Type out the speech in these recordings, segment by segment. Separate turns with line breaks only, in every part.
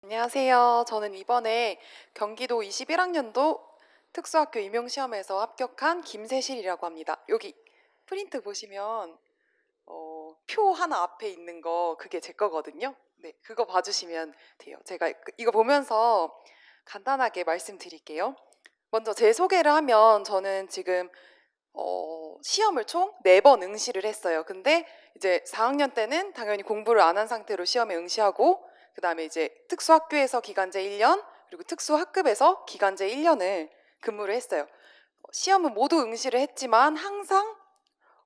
안녕하세요. 저는 이번에 경기도 21학년도 특수학교 임용시험에서 합격한 김세실이라고 합니다. 여기 프린트 보시면 표 하나 앞에 있는 거 그게 제 거거든요. 네, 그거 봐주시면 돼요. 제가 이거 보면서 간단하게 말씀드릴게요. 먼저 제 소개를 하면 저는 지금 시험을 총 4번 응시를 했어요. 근데 이제 4학년 때는 당연히 공부를 안 한 상태로 시험에 응시하고 그 다음에 이제 특수학교에서 기간제 1년 그리고 특수학급에서 기간제 1년을 근무를 했어요. 시험은 모두 응시를 했지만 항상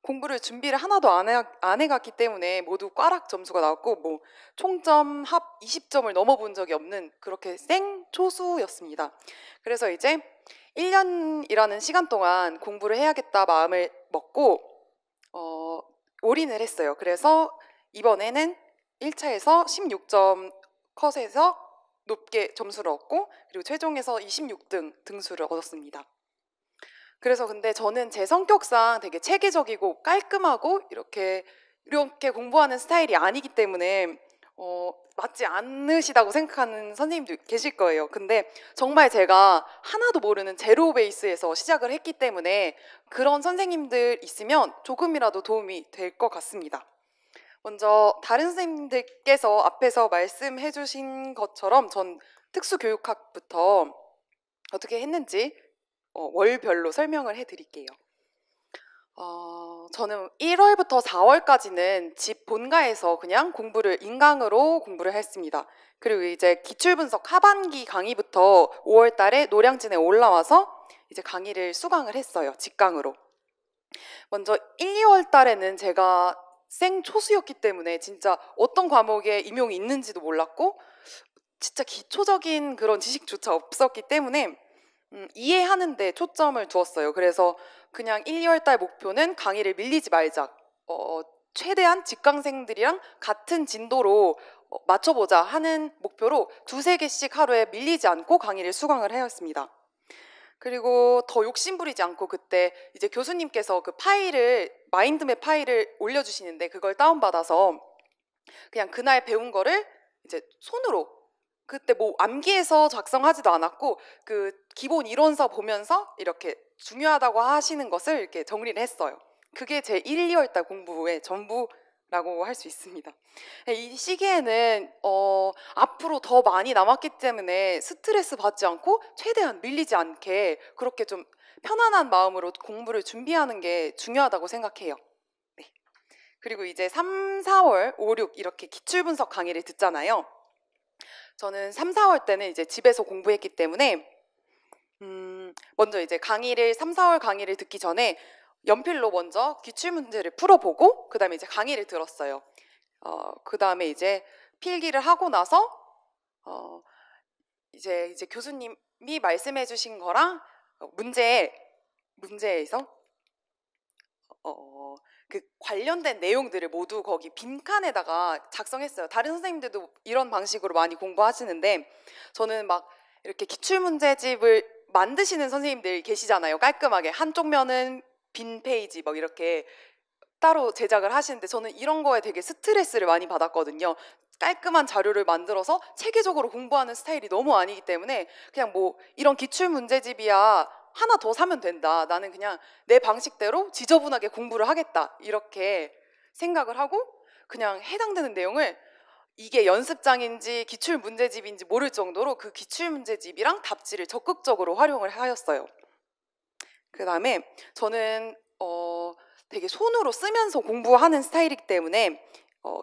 공부를 준비를 하나도 안 해갔기 때문에 모두 꽈락 점수가 나왔고 뭐 총점 합 20점을 넘어본 적이 없는 그렇게 생초수였습니다. 그래서 이제 1년이라는 시간 동안 공부를 해야겠다 마음을 먹고 올인을 했어요. 그래서 이번에는 1차에서 16점 컷에서 높게 점수를 얻고 그리고 최종에서 26등 등수를 얻었습니다. 그래서 근데 저는 제 성격상 되게 체계적이고 깔끔하고 이렇게 공부하는 스타일이 아니기 때문에 맞지 않으시다고 생각하는 선생님도 계실 거예요. 근데 정말 제가 하나도 모르는 제로 베이스에서 시작을 했기 때문에 그런 선생님들 있으면 조금이라도 도움이 될 것 같습니다. 먼저 다른 선생님들께서 앞에서 말씀해 주신 것처럼 전 특수교육학부터 어떻게 했는지 월별로 설명을 해드릴게요. 저는 1월부터 4월까지는 집 본가에서 그냥 인강으로 공부를 했습니다. 그리고 이제 기출분석 하반기 강의부터 5월 달에 노량진에 올라와서 이제 강의를 수강을 했어요. 직강으로. 먼저 1, 2월 달에는 제가 생초수였기 때문에 진짜 어떤 과목에 임용이 있는지도 몰랐고 진짜 기초적인 그런 지식조차 없었기 때문에 이해하는 데 초점을 두었어요. 그래서 그냥 1, 2월 달 목표는 강의를 밀리지 말자. 최대한 직강생들이랑 같은 진도로 맞춰보자 하는 목표로 2~3개씩 하루에 밀리지 않고 강의를 수강을 해왔습니다. 그리고 더 욕심부리지 않고 그때 이제 교수님께서 그 마인드맵 파일을 올려주시는데 그걸 다운받아서 그냥 그날 배운 거를 이제 손으로 그때 뭐 암기해서 작성하지도 않았고 그 기본 이론서 보면서 이렇게 중요하다고 하시는 것을 이렇게 정리를 했어요. 그게 제 1, 2월 달 공부의 전부라고 할 수 있습니다. 이 시기에는 앞으로 더 많이 남았기 때문에 스트레스 받지 않고 최대한 밀리지 않게 그렇게 좀 편안한 마음으로 공부를 준비하는 게 중요하다고 생각해요. 네. 그리고 이제 3, 4월, 5, 6 이렇게 기출분석 강의를 듣잖아요. 저는 3, 4월 때는 이제 집에서 공부했기 때문에 먼저 이제 3, 4월 강의를 듣기 전에 연필로 먼저 기출 문제를 풀어보고 그 다음에 이제 강의를 들었어요. 그 다음에 이제 필기를 하고 나서 이제 교수님이 말씀해주신 거랑 문제에서 그 관련된 내용들을 모두 거기 빈칸에다가 작성했어요. 다른 선생님들도 이런 방식으로 많이 공부하시는데 저는 막 이렇게 기출문제집을 만드시는 선생님들 계시잖아요. 깔끔하게 한쪽 면은 빈 페이지 막 이렇게 따로 제작을 하시는데 저는 이런 거에 되게 스트레스를 많이 받았거든요. 깔끔한 자료를 만들어서 체계적으로 공부하는 스타일이 너무 아니기 때문에 그냥 뭐 이런 기출문제집이야 하나 더 사면 된다. 나는 그냥 내 방식대로 지저분하게 공부를 하겠다. 이렇게 생각을 하고 그냥 해당되는 내용을 이게 연습장인지 기출문제집인지 모를 정도로 그 기출문제집이랑 답지를 적극적으로 활용을 하였어요. 그 다음에 저는 되게 손으로 쓰면서 공부하는 스타일이기 때문에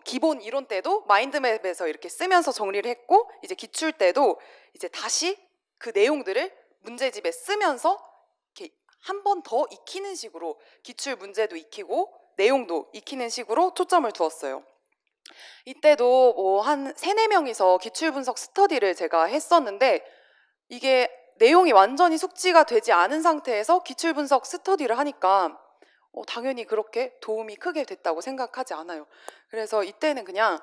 기본 이론 때도 마인드맵에서 이렇게 쓰면서 정리를 했고 이제 기출 때도 이제 다시 그 내용들을 문제집에 쓰면서 이렇게 한 번 더 익히는 식으로 기출 문제도 익히고 내용도 익히는 식으로 초점을 두었어요. 이때도 뭐 한 3~4명이서 기출 분석 스터디를 제가 했었는데 이게 내용이 완전히 숙지가 되지 않은 상태에서 기출 분석 스터디를 하니까 당연히 그렇게 도움이 크게 됐다고 생각하지 않아요. 그래서 이때는 그냥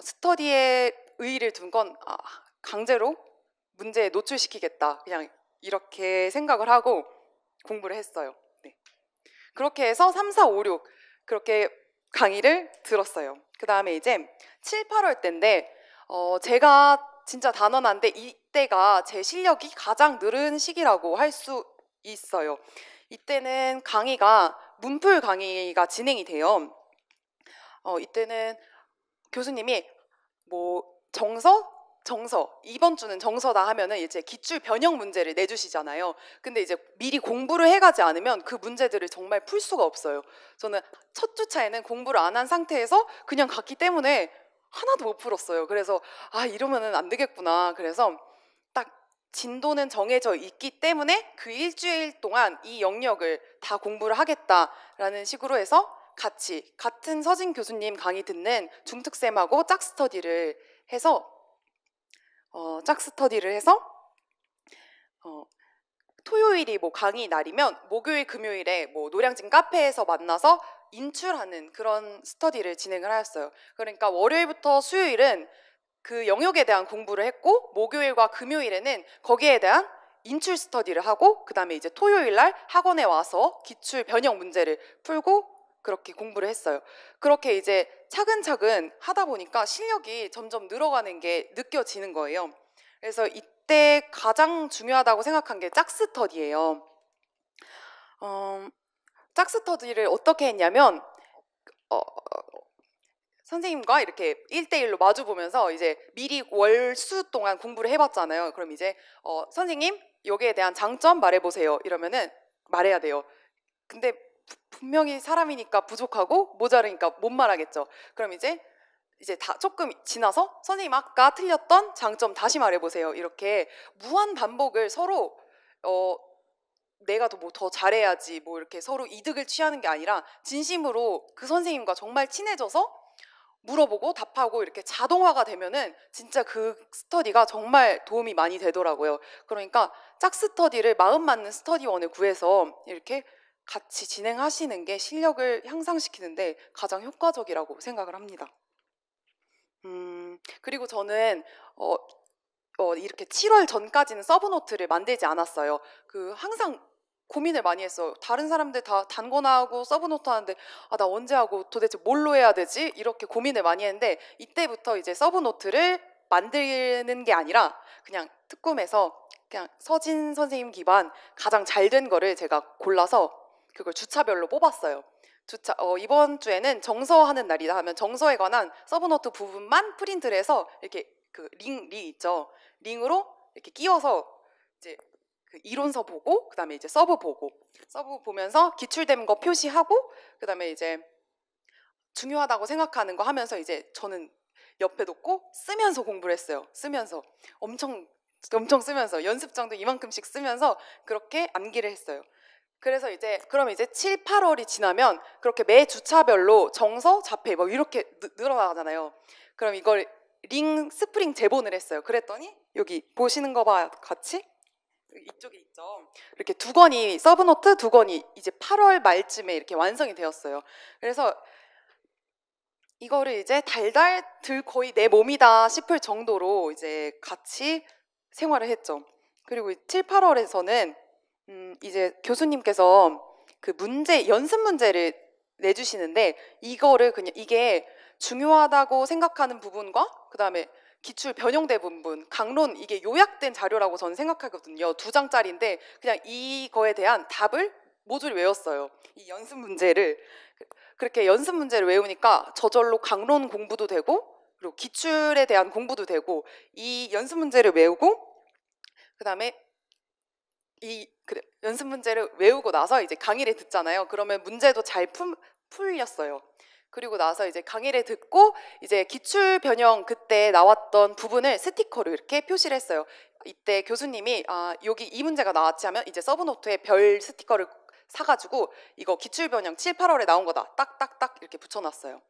스터디에 의의를 둔 건 강제로 문제에 노출시키겠다. 그냥 이렇게 생각을 하고 공부를 했어요. 네. 그렇게 해서 3, 4, 5, 6 그렇게 강의를 들었어요. 그 다음에 이제 7, 8월 때인데 제가 진짜 단언한데 이때가 제 실력이 가장 늘은 시기라고 할 수 있어요. 이때는 강의가 문풀 강의가 진행이 돼요. 이때는 교수님이 뭐 정서 이번 주는 정서다 하면은 이제 기출 변형 문제를 내주시잖아요. 근데 이제 미리 공부를 해가지 않으면 그 문제들을 정말 풀 수가 없어요. 저는 첫 주차에는 공부를 안 한 상태에서 그냥 갔기 때문에 하나도 못 풀었어요. 그래서 이러면은 안 되겠구나. 그래서 딱 진도는 정해져 있기 때문에 그 일주일 동안 이 영역을 다 공부를 하겠다라는 식으로 해서 같은 서진 교수님 강의 듣는 중특쌤하고 짝스터디를 해서 토요일이 뭐 강의 날이면 목요일 금요일에 뭐 노량진 카페에서 만나서 인출하는 그런 스터디를 진행을 하였어요. 그러니까 월요일부터 수요일은 그 영역에 대한 공부를 했고 목요일과 금요일에는 거기에 대한 인출 스터디를 하고 그다음에 이제 토요일 날 학원에 와서 기출 변형 문제를 풀고 그렇게 공부를 했어요. 그렇게 이제 차근차근 하다 보니까 실력이 점점 늘어가는 게 느껴지는 거예요. 그래서 이때 가장 중요하다고 생각한 게 짝스터디예요. 짝스터디를 어떻게 했냐면 선생님과 이렇게 1대1로 마주 보면서 이제 미리 월수 동안 공부를 해봤잖아요. 그럼 이제 선생님 여기에 대한 장점 말해보세요. 이러면은 말해야 돼요. 근데 분명히 사람이니까 부족하고 모자르니까 못 말하겠죠. 그럼 이제 다 조금 지나서 선생님 아까 틀렸던 장점 다시 말해보세요. 이렇게 무한 반복을 서로 내가 더 잘해야지 뭐 이렇게 서로 이득을 취하는 게 아니라 진심으로 그 선생님과 정말 친해져서 물어보고 답하고 이렇게 자동화가 되면은 진짜 그 스터디가 정말 도움이 많이 되더라고요. 그러니까 짝스터디를 마음 맞는 스터디원을 구해서 이렇게 같이 진행하시는 게 실력을 향상시키는데 가장 효과적이라고 생각을 합니다. 그리고 저는 이렇게 7월 전까지는 서브노트를 만들지 않았어요. 항상 고민을 많이 했어요. 다른 사람들 다 단거나 하고 서브노트 하는데 나 언제 하고 도대체 뭘로 해야 되지? 이렇게 고민을 많이 했는데 이때부터 이제 서브노트를 만드는 게 아니라 그냥 특꿈에서 그냥 서진 선생님 기반 가장 잘 된 거를 제가 골라서 그걸 주차별로 뽑았어요. 이번 주에는 정서하는 날이다 하면 정서에 관한 서브노트 부분만 프린트를 해서 이렇게 그 링 있죠. 링으로 이렇게 끼워서 이제 그 이론서 보고 그다음에 이제 서브 보면서 기출된 거 표시하고 그다음에 이제 중요하다고 생각하는 거 하면서 이제 저는 옆에 놓고 쓰면서 공부를 했어요. 쓰면서 엄청 쓰면서 연습장도 이만큼씩 쓰면서 그렇게 암기를 했어요. 그래서 그럼 이제 7, 8월이 지나면 그렇게 매 주차별로 정서, 자폐 뭐 이렇게 늘어나잖아요. 그럼 이걸 링 스프링 제본을 했어요. 그랬더니 여기 보시는 거 봐 같이 이쪽에 있죠. 이렇게 서브노트 2권이 이제 8월 말쯤에 이렇게 완성이 되었어요. 그래서 이거를 이제 달달 거의 내 몸이다 싶을 정도로 이제 같이 생활을 했죠. 그리고 7, 8월에서는 이제 교수님께서 그 연습 문제를 내주시는데 이거를 그냥 이게 중요하다고 생각하는 부분과 그다음에 기출 변형된 부분, 강론 이게 요약된 자료라고 저는 생각하거든요. 2장짜리인데 그냥 이거에 대한 답을 모조리 외웠어요. 이 연습 문제를 그렇게 연습 문제를 외우니까 저절로 강론 공부도 되고 그리고 기출에 대한 공부도 되고 이 연습 문제를 외우고 그다음에 연습 문제를 외우고 나서 이제 강의를 듣잖아요. 그러면 문제도 잘 풀렸어요. 그리고 나서 이제 강의를 듣고 이제 기출 변형 그때 나왔던 부분을 스티커로 이렇게 표시를 했어요. 이때 교수님이 여기 이 문제가 나왔지 하면 이제 서브노트에 별 스티커를 사가지고 이거 기출 변형 7, 8월에 나온 거다 딱딱딱 이렇게 붙여놨어요.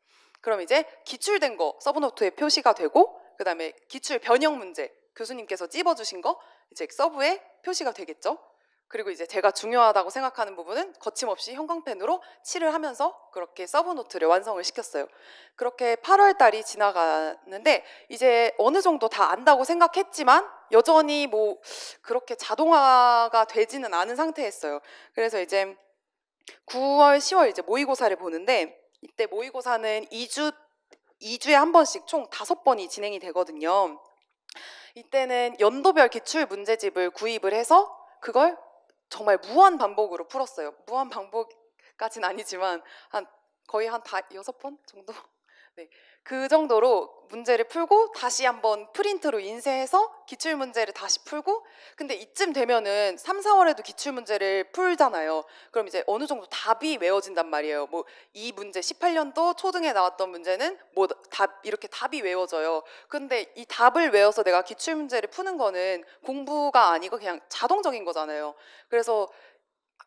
그럼 이제 기출된 거 서브노트에 표시가 되고 그다음에 기출 변형 문제 교수님께서 찝어주신 거 이제 서브에 표시가 되겠죠. 그리고 이제 제가 중요하다고 생각하는 부분은 거침없이 형광펜으로 칠을 하면서 그렇게 서브노트를 완성을 시켰어요. 그렇게 8월 달이 지나가는데 이제 어느 정도 다 안다고 생각했지만 여전히 뭐 그렇게 자동화가 되지는 않은 상태였어요. 그래서 이제 9월, 10월 이제 모의고사를 보는데 이때 모의고사는 2주에 한 번씩 총 5번이 진행이 되거든요. 이때는 연도별 기출 문제집을 구입을 해서 그걸 정말 무한 반복으로 풀었어요. 무한 반복까지는 아니지만 거의 한 6번 정도? 네, 그 정도로 문제를 풀고 다시 한번 프린트로 인쇄해서 기출문제를 다시 풀고, 근데 이쯤 되면은 3, 4월에도 기출문제를 풀잖아요. 그럼 이제 어느 정도 답이 외워진단 말이에요. 뭐 이 문제 18년도 초등에 나왔던 문제는 뭐 이렇게 답이 외워져요. 근데 이 답을 외워서 내가 기출문제를 푸는 거는 공부가 아니고 그냥 자동적인 거잖아요. 그래서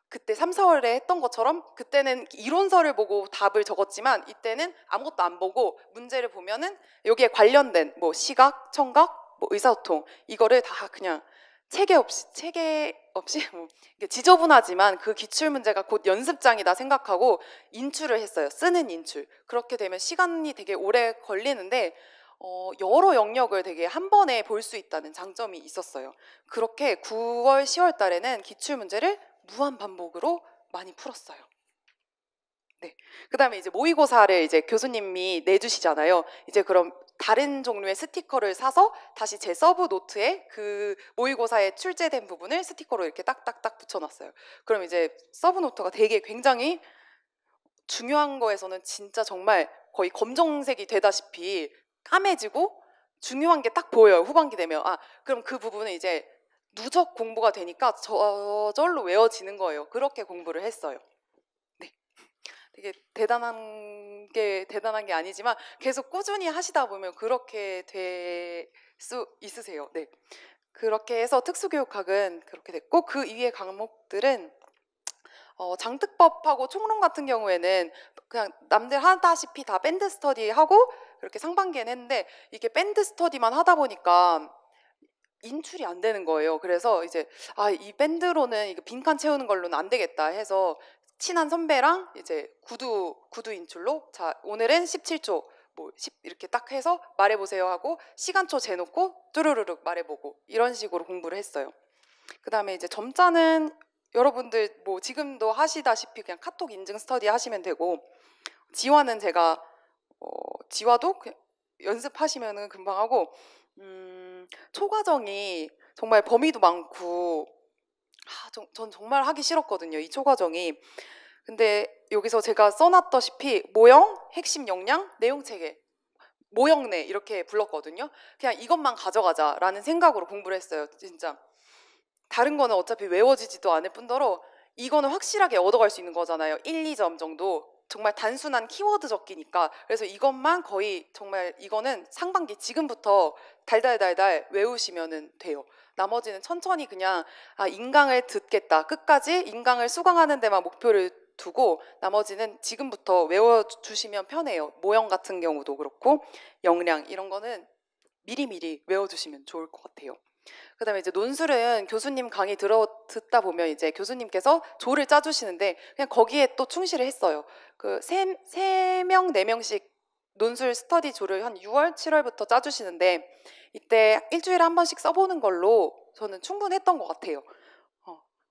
그때 3, 4월에 했던 것처럼 그때는 이론서를 보고 답을 적었지만 이때는 아무것도 안 보고 문제를 보면은 여기에 관련된 뭐 시각, 청각, 뭐 의사소통 이거를 다 그냥 체계 없이 뭐 이게 지저분하지만 그 기출 문제가 곧 연습장이다 생각하고 인출을 했어요. 쓰는 인출. 그렇게 되면 시간이 되게 오래 걸리는데 여러 영역을 되게 한 번에 볼 수 있다는 장점이 있었어요. 그렇게 9월, 10월 달에는 기출 문제를 무한 반복으로 많이 풀었어요. 네. 그다음에 이제 모의고사를 이제 교수님이 내주시잖아요. 이제 그럼 다른 종류의 스티커를 사서 다시 제 서브 노트에 그 모의고사에 출제된 부분을 스티커로 이렇게 딱딱딱 붙여놨어요. 그럼 이제 서브 노트가 되게 굉장히 중요한 거에서는 진짜 정말 거의 검정색이 되다시피 까매지고 중요한 게 딱 보여요. 후반기 되면. 그럼 그 부분은 이제 누적 공부가 되니까 저절로 외워지는 거예요. 그렇게 공부를 했어요. 네. 되게 대단한 게 아니지만 계속 꾸준히 하시다 보면 그렇게 될 수 있으세요. 네. 그렇게 해서 특수교육학은 그렇게 됐고, 그 이외의 과목들은 장특법하고 총론 같은 경우에는 그냥 남들 하다시피 다 밴드 스터디 하고 그렇게 상반기에는 했는데, 이게 밴드 스터디만 하다 보니까 인출이 안 되는 거예요. 그래서 이제 이 밴드로는 이거 빈칸 채우는 걸로는 안 되겠다 해서 친한 선배랑 이제 구두 인출로, 자 오늘은 17조 뭐 이렇게 딱 해서 말해보세요 하고 시간초 재놓고 뚜루루룩 말해보고 이런 식으로 공부를 했어요. 그 다음에 이제 점자는 여러분들 뭐 지금도 하시다시피 그냥 카톡 인증 스터디 하시면 되고, 지화는 제가 지화도 그냥 연습하시면은 금방 하고, 초과정이 정말 범위도 많고 전 정말 하기 싫었거든요, 이 초과정이. 근데 여기서 제가 써놨다시피 모형, 핵심 역량, 내용체계, 모형내 이렇게 불렀거든요. 그냥 이것만 가져가자라는 생각으로 공부를 했어요. 진짜 다른 거는 어차피 외워지지도 않을 뿐더러 이거는 확실하게 얻어갈 수 있는 거잖아요. 1, 2점 정도. 정말 단순한 키워드 적기니까. 그래서 이것만 거의 정말 이거는 상반기 지금부터 달달달달 외우시면 돼요. 나머지는 천천히 그냥 인강을 듣겠다. 끝까지 인강을 수강하는 데만 목표를 두고 나머지는 지금부터 외워주시면 편해요. 모형 같은 경우도 그렇고 역량 이런 거는 미리미리 외워주시면 좋을 것 같아요. 그다음에 이제 논술은 교수님 강의 듣다 보면 이제 교수님께서 조를 짜주시는데 그냥 거기에 또 충실을 했어요. 그 3명, 4명씩 논술 스터디 조를 한 6월, 7월부터 짜주시는데 이때 일주일에 한 번씩 써보는 걸로 저는 충분했던 것 같아요.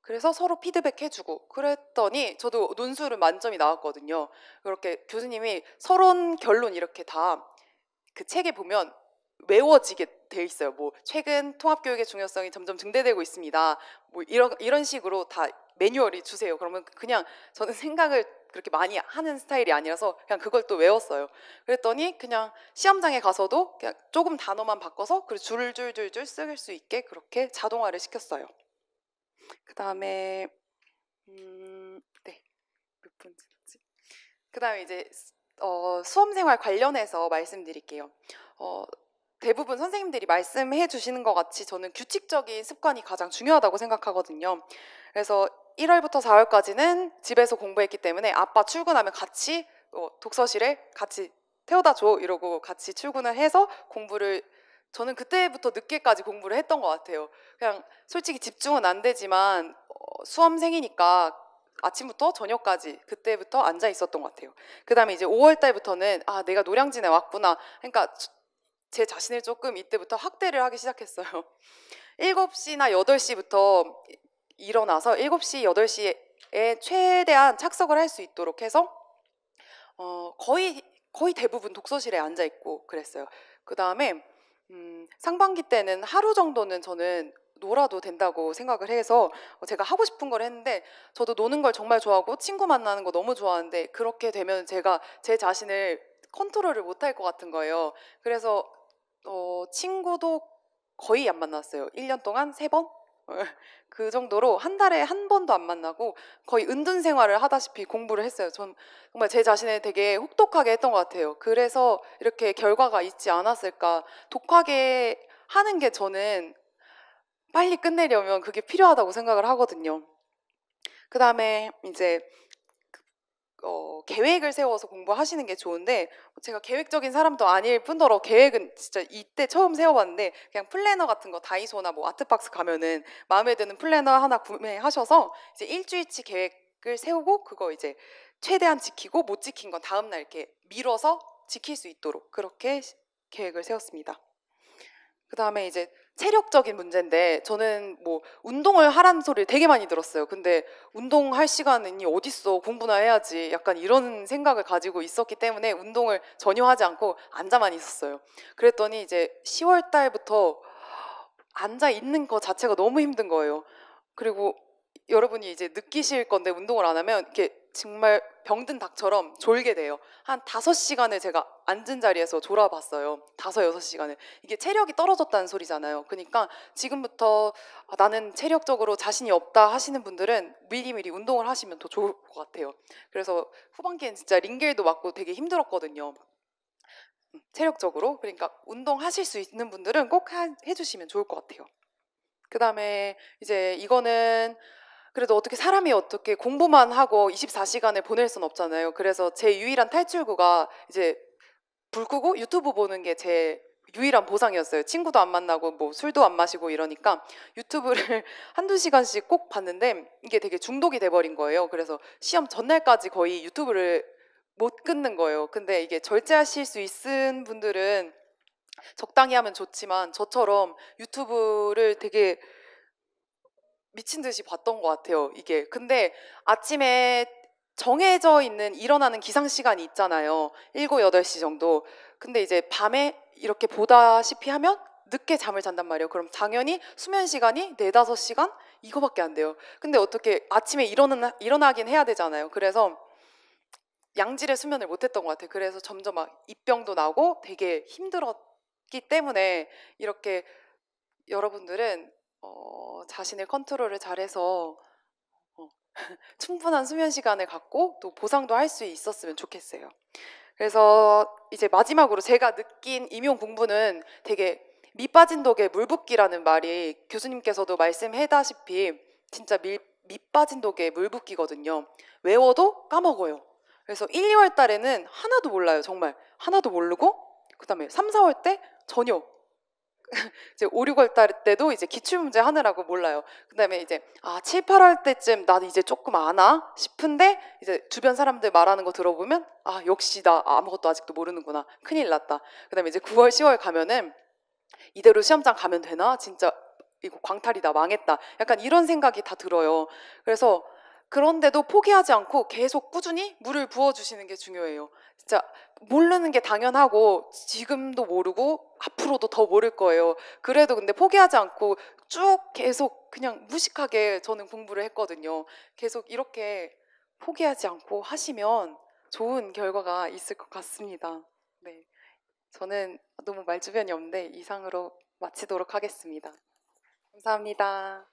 그래서 서로 피드백 해주고 그랬더니 저도 논술은 만점이 나왔거든요. 그렇게 교수님이 서론, 결론 이렇게 다 그 책에 보면 외워지게 돼 있어요. 뭐 최근 통합교육의 중요성이 점점 증대되고 있습니다. 뭐 이런 식으로 다 매뉴얼이 주세요. 그러면 그냥 저는 생각을 그렇게 많이 하는 스타일이 아니라서 그냥 그걸 또 외웠어요. 그랬더니 그냥 시험장에 가서도 그냥 조금 단어만 바꿔서 그리고 줄줄줄줄 쓸 수 있게 그렇게 자동화를 시켰어요. 그 다음에 네, 몇 번째지? 그 다음에 이제 수험생활 관련해서 말씀드릴게요. 대부분 선생님들이 말씀해 주시는 것 같이 저는 규칙적인 습관이 가장 중요하다고 생각하거든요. 그래서 1월부터 4월까지는 집에서 공부했기 때문에 아빠 출근하면 같이 독서실에 같이 태워다 줘 이러고 같이 출근을 해서 공부를, 저는 그때부터 늦게까지 공부를 했던 것 같아요. 그냥 솔직히 집중은 안 되지만 수험생이니까 아침부터 저녁까지 그때부터 앉아 있었던 것 같아요. 그 다음에 이제 5월 달부터는 내가 노량진에 왔구나. 그러니까 제 자신을 조금 이때부터 학대를 하기 시작했어요. 7시나 8시부터 일어나서 7시, 8시에 최대한 착석을 할 수 있도록 해서 거의 대부분 독서실에 앉아 있고 그랬어요. 그 다음에 상반기 때는 하루 정도는 저는 놀아도 된다고 생각을 해서 제가 하고 싶은 걸 했는데, 저도 노는 걸 정말 좋아하고 친구 만나는 거 너무 좋아하는데 그렇게 되면 제가 제 자신을 컨트롤을 못할 것 같은 거예요. 그래서 친구도 거의 안 만났어요. 1년 동안 3번? 그 정도로 한 달에 한 번도 안 만나고 거의 은둔 생활을 하다시피 공부를 했어요. 전 정말 제 자신을 되게 혹독하게 했던 것 같아요. 그래서 이렇게 결과가 있지 않았을까. 독하게 하는 게 저는 빨리 끝내려면 그게 필요하다고 생각을 하거든요. 그 다음에 이제 계획을 세워서 공부하시는 게 좋은데, 제가 계획적인 사람도 아닐 뿐더러 계획은 진짜 이때 처음 세워봤는데, 그냥 플래너 같은 거 다이소나 뭐 아트박스 가면은 마음에 드는 플래너 하나 구매하셔서 이제 일주일치 계획을 세우고 그거 이제 최대한 지키고 못 지킨 건 다음날 이렇게 미뤄서 지킬 수 있도록 그렇게 계획을 세웠습니다. 그 다음에 이제 체력적인 문제인데, 저는 뭐 운동을 하라는 소리를 되게 많이 들었어요. 근데 운동할 시간이 어딨어, 공부나 해야지, 약간 이런 생각을 가지고 있었기 때문에 운동을 전혀 하지 않고 앉아만 있었어요. 그랬더니 이제 10월 달부터 앉아 있는 거 자체가 너무 힘든 거예요. 그리고 여러분이 이제 느끼실 건데, 운동을 안 하면 이렇게 정말 병든 닭처럼 졸게 돼요. 한 5시간을 제가 앉은 자리에서 졸아봤어요. 6시간을. 이게 체력이 떨어졌다는 소리잖아요. 그러니까 지금부터 나는 체력적으로 자신이 없다 하시는 분들은 미리미리 운동을 하시면 더 좋을 것 같아요. 그래서 후반기엔 진짜 링겔도 맞고 되게 힘들었거든요. 체력적으로. 그러니까 운동하실 수 있는 분들은 꼭 해주시면 좋을 것 같아요. 그 다음에 이제 이거는 그래도 어떻게 사람이 어떻게 공부만 하고 24시간을 보낼 순 없잖아요. 그래서 제 유일한 탈출구가 이제 불 끄고 유튜브 보는 게 제 유일한 보상이었어요. 친구도 안 만나고 뭐 술도 안 마시고 이러니까 유튜브를 한두 시간씩 꼭 봤는데 이게 되게 중독이 돼버린 거예요. 그래서 시험 전날까지 거의 유튜브를 못 끊는 거예요. 근데 이게 절제하실 수 있는 분들은 적당히 하면 좋지만 저처럼 유튜브를 되게 미친 듯이 봤던 것 같아요, 이게. 근데 아침에 정해져 있는 일어나는 기상 시간이 있잖아요. 7, 8시 정도. 근데 이제 밤에 이렇게 보다시피 하면 늦게 잠을 잔단 말이에요. 그럼 당연히 수면 시간이 4, 5시간? 이거밖에 안 돼요. 근데 어떻게 아침에 일어나긴 해야 되잖아요. 그래서 양질의 수면을 못 했던 것 같아요. 그래서 점점 막 입병도 나고 되게 힘들었기 때문에 이렇게 여러분들은 자신의 컨트롤을 잘해서 충분한 수면 시간을 갖고 또 보상도 할 수 있었으면 좋겠어요. 그래서 이제 마지막으로 제가 느낀 임용 공부는 되게 밑 빠진 독에 물 붓기라는 말이 교수님께서도 말씀해다시피 진짜 밑 빠진 독에 물 붓기거든요. 외워도 까먹어요. 그래서 1, 2월 달에는 하나도 몰라요. 정말 하나도 모르고, 그 다음에 3, 4월 때 전혀, 이제 5, 6월 달 때도 이제 기출문제 하느라고 몰라요. 그다음에 이제 7, 8월 때쯤 나도 이제 조금 아나 싶은데 이제 주변 사람들 말하는 거 들어보면 역시 나 아무것도 아직도 모르는구나. 큰일 났다. 그다음에 이제 9월, 10월 가면은 이대로 시험장 가면 되나? 진짜 이거 광탈이다, 망했다. 약간 이런 생각이 다 들어요. 그래서 그런데도 포기하지 않고 계속 꾸준히 물을 부어주시는 게 중요해요. 진짜 모르는 게 당연하고 지금도 모르고 앞으로도 더 모를 거예요. 그래도 근데 포기하지 않고 쭉 계속 그냥 무식하게 저는 공부를 했거든요. 계속 이렇게 포기하지 않고 하시면 좋은 결과가 있을 것 같습니다. 네, 저는 너무 말주변이 없는데 이상으로 마치도록 하겠습니다. 감사합니다.